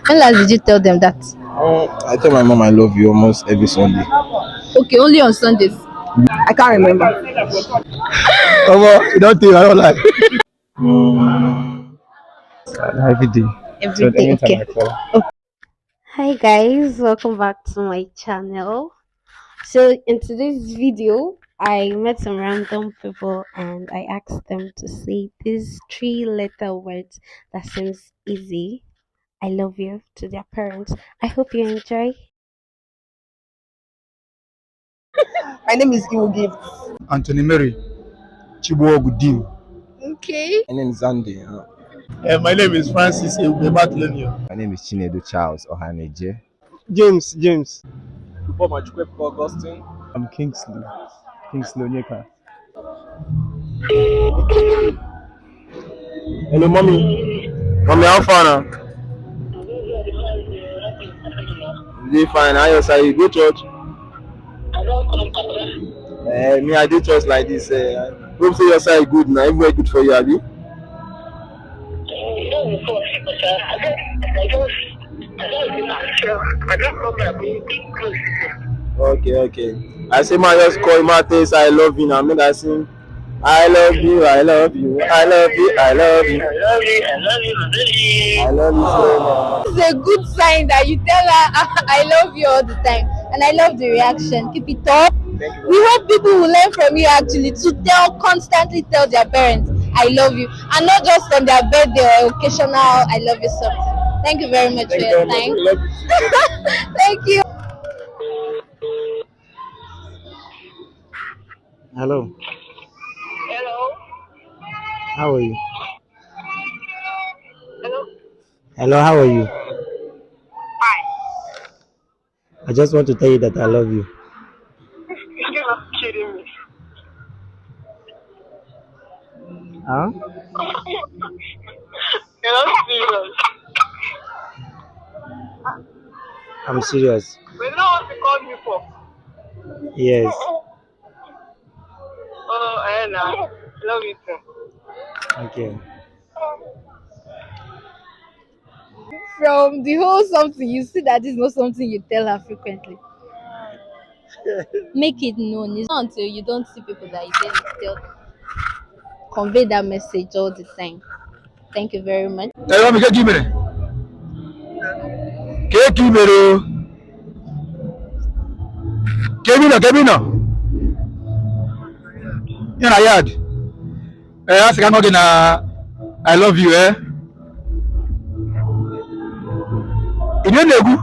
When last did you tell them that? I tell my mom I love you almost every Sunday. Okay, only on Sundays. I can't remember. You don't think I don't like. Every day. Every day, anytime okay. I call. Hi guys, welcome back to my channel. So in today's video, I met some random people and I asked them to say these 3-letter words that seems easy. I love you to their parents. I hope you enjoy. My name is Iwo Gift. Anthony Mary Chibuogudim. Okay. My name is Andy. My name is Francis Eugbebatlenio. My name is Chinedu Charles Ohaneje. James. Augustine. I'm Kingsley Onyeka. Hello, mommy. Mommy, how far now? You fine? How you say you go church? Me, I do church like this. Hope say your side good now. Everywhere good for you, Abi. Okay. I say my just call my taste. I love you now. Make I sing. I love you. I love you. I love you. I love you. I love you so much. It's a good sign that you tell her I love you all the time. And I love the reaction. Keep it up. We hope people will learn from you actually to constantly tell their parents I love you. And not just on their birthday or occasional I love you something. Thank you very much for your time. Thank you. Hello. How are you? Hello, how are you? I just want to tell you that I love you. You're not kidding me. Huh? You're not serious. I'm serious. But you know what you called me for? Yes. Oh, I know. Love you too. Okay. From the whole something, you see that this is not something you tell her frequently. Make it known. It's not until you don't see people that you tell convey that message all the time. Thank you very much. Hey, let me get you a minute. Kevin. You're not yard. Ask him again. I love you. You know Negu.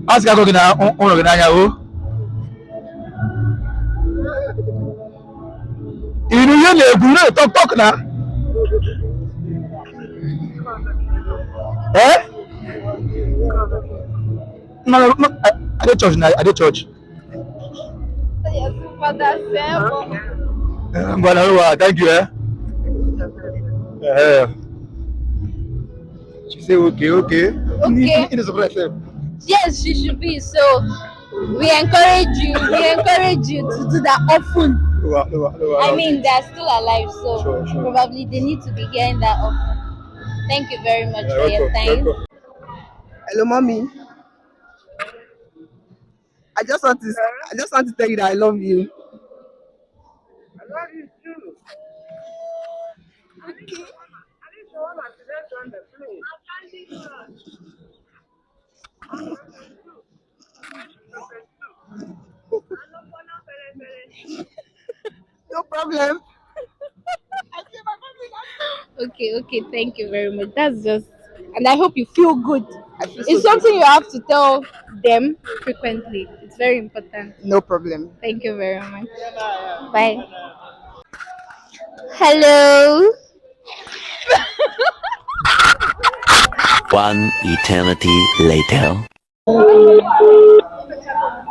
Ask him again. You know Negu. No, talk now. No. I did church now. I did church. Yes, Father Sam. Thank you. She say okay. Okay. In the surprise. Yes, she should be. So we encourage you. We encourage you to do that often. I mean, they're still alive, so Sure. probably they need to be hearing that often. Thank you very much for your time. Hello, mommy. I just want to tell you that I love you. I love you too. Okay. At least you want to sit on the plane. No problem. Okay, thank you very much. That's just, and I hope you feel good. It's so something you have to tell them frequently. It's very important. No problem. Thank you very much. Bye. Hello. One eternity later.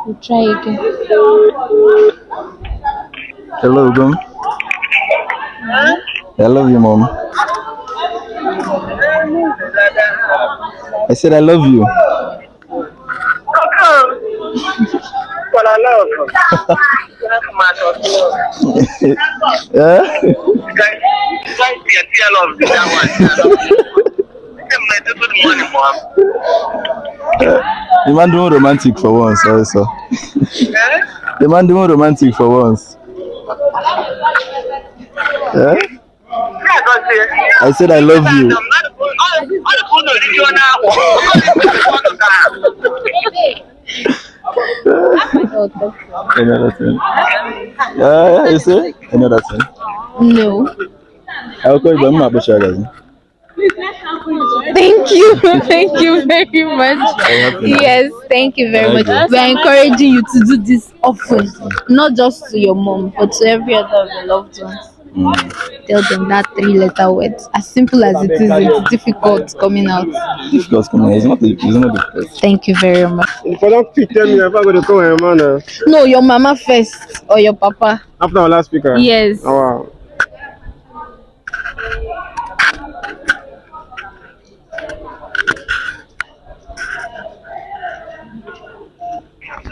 We'll try again. Hello, Gum. I love you, Mom. I said I love you. But I love her. Yeah. The man doing romantic for once also. The man doing romantic for once. Yeah? I said I love you. Another thing. Yeah, you say? Another thing. No. I'll call you by my guys. Thank you. Thank you very much. Yes, thank you very much. We're encouraging you to do this often, not just to your mom, but to every other of your loved ones. Tell them that 3 letter words. As simple as it is, it's difficult coming out. Difficult coming. It's not difficult. Thank you very much. If I don't pick, tell me if I go to call my man. No, your mama first or your papa. After our last speaker. Yes. Oh, wow.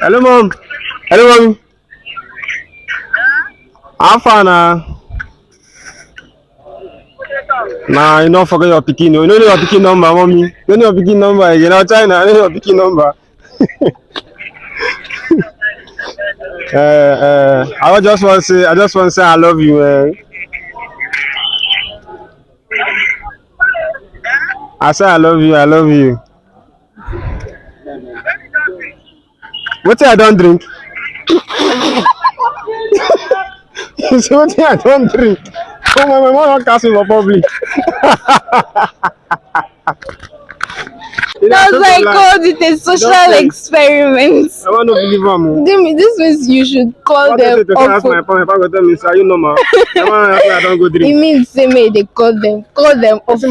Hello, mom. Hello, mommy. How far now? Nah, you don't forget your picking. You know your picking number, mommy. You know your picking number again. Now China, I know your picking number. I just want to say I love you. I say I love you. I love you. What I don't drink? You say what I don't drink? Oh my mom don't cast me for public. That's why I called it a social experiment. I want to believe them. This means you should call them. Ask my phone. If I go tell me, say you know ma. I don't go It drink. means say may they call them. Call them often.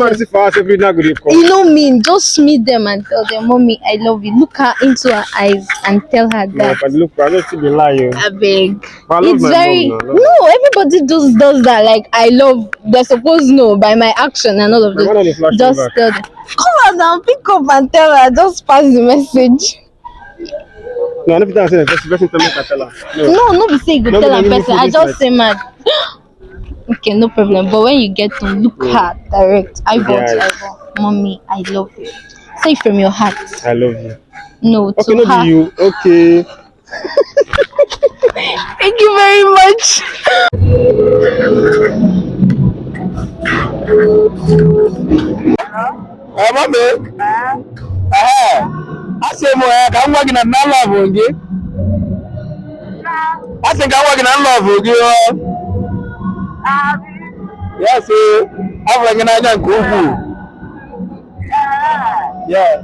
You know me, just meet them and tell them, mommy, I love you. Look her into her eyes and tell her that. No, look, I don't see the lie. I beg. It's very no. Everybody does that. Like I love. They're supposed to know by my action and all of that. Just tell them. Come on now, pick up and tell her. Just pass the message. No, I don't think the person tell me to tell her. No, be say you go tell her person. I just say mad. Okay, no problem. But when you get to look her direct, eyeball to eyeball, mommy, I love you. Say it from your heart. I love you. No, okay, to no her. You. Okay. Thank you very much. Mommy. I say more. I'm working on my love, okay? I think I'm working on love, okay? Yes, I'm working on Google. Yes.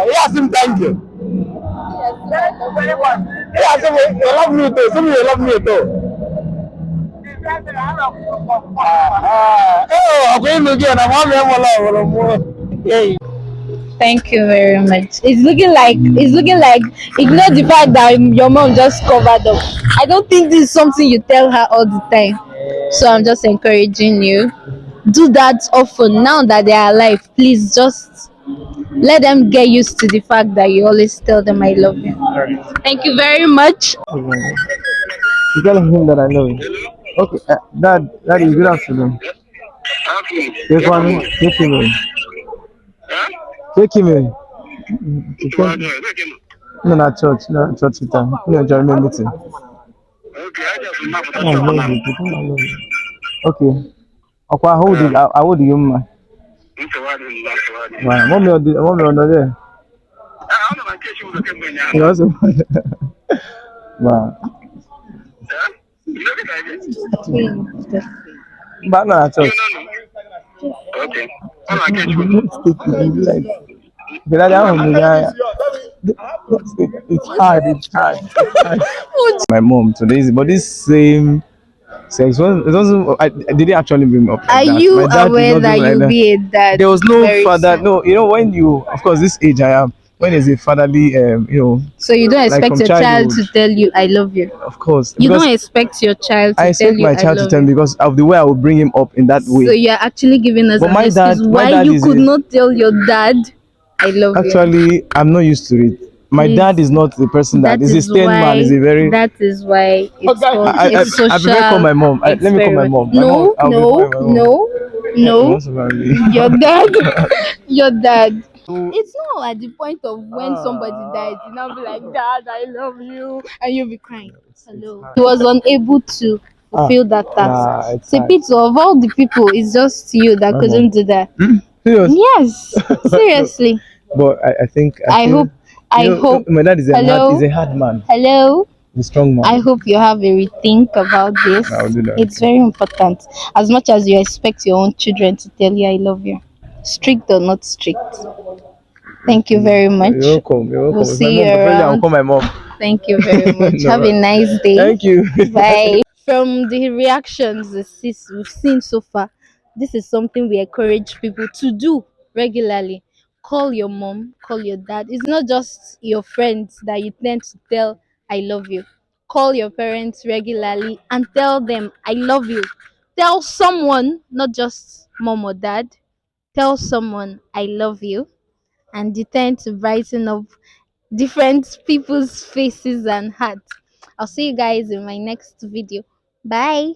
Yes, thank you. Yes, you love me too. Some you love me too. Oh, I'm going to get a mom. Thank you very much. It's looking like ignore the fact that your mom just covered up. I don't think this is something you tell her all the time. So I'm just encouraging you. Do that often. Now that they are alive, please just let them get used to the fact that you always tell them I love you. Thank you very much. You tell him that I love you. Okay, Dad is good afternoon. Take one, take him in. Take him in. No, not church time. No, enjoy my meeting. I love you. Okay. Okay, I hold you, man. Wow, mommy on there. Yes. Wow. But no, church. Okay. It's hard. My mom today, but this same sex it doesn't. I didn't actually bring up. Like Are that. you My dad aware that like you'll that. be a dad? There was no father. Soon? No, you know when you, of course, this age I am. When there's a fatherly, So you don't like expect your child to tell you I love you. Of course. You don't expect your child to I tell expect you my child I to love tell me you. because of the way I will bring him up in that way. So you're actually giving us But an my excuse dad- my why dad you is could a- not tell your dad I love you. Actually, I'm not used to it. my Please. dad is not the person that That is a is stern man. Is why. a very. That is why it's called I, a I, I prefer call social my mom. Let me call my experiment. mom. My mom. No, I'll be no, calling my mom. no, He no. wants to marry me. Your dad, your dad. It's not at the point of when somebody dies, you now be like, Dad, I love you, and you'll be crying. Hello. He was unable to fulfill that task. It's Say, hard. Peter, of all the people, it's just you that My couldn't mom. do that. Serious. Yes, No, seriously. but I think I I feel. hope. I hope. My dad is a hard. Is Hello. a hard man. Hello. A strong man. I hope you have a rethink about this. I'll do that. It's very important. As much as you expect your own children to tell you I love you, strict or not strict. Thank you very much. You're welcome. You're welcome. We'll If my see mom, you definitely I'll around. call my mom. Thank you very much. No, Have a right. nice day. Thank you. Bye. From the reactions we've seen so far, this is something we encourage people to do regularly. Call your mom, call your dad. It's not just your friends that you tend to tell I love you. Call your parents regularly and tell them I love you. Tell someone, not just mom or dad, tell someone I love you, and you tend to brighten up different people's faces and hearts. I'll see you guys in my next video. Bye.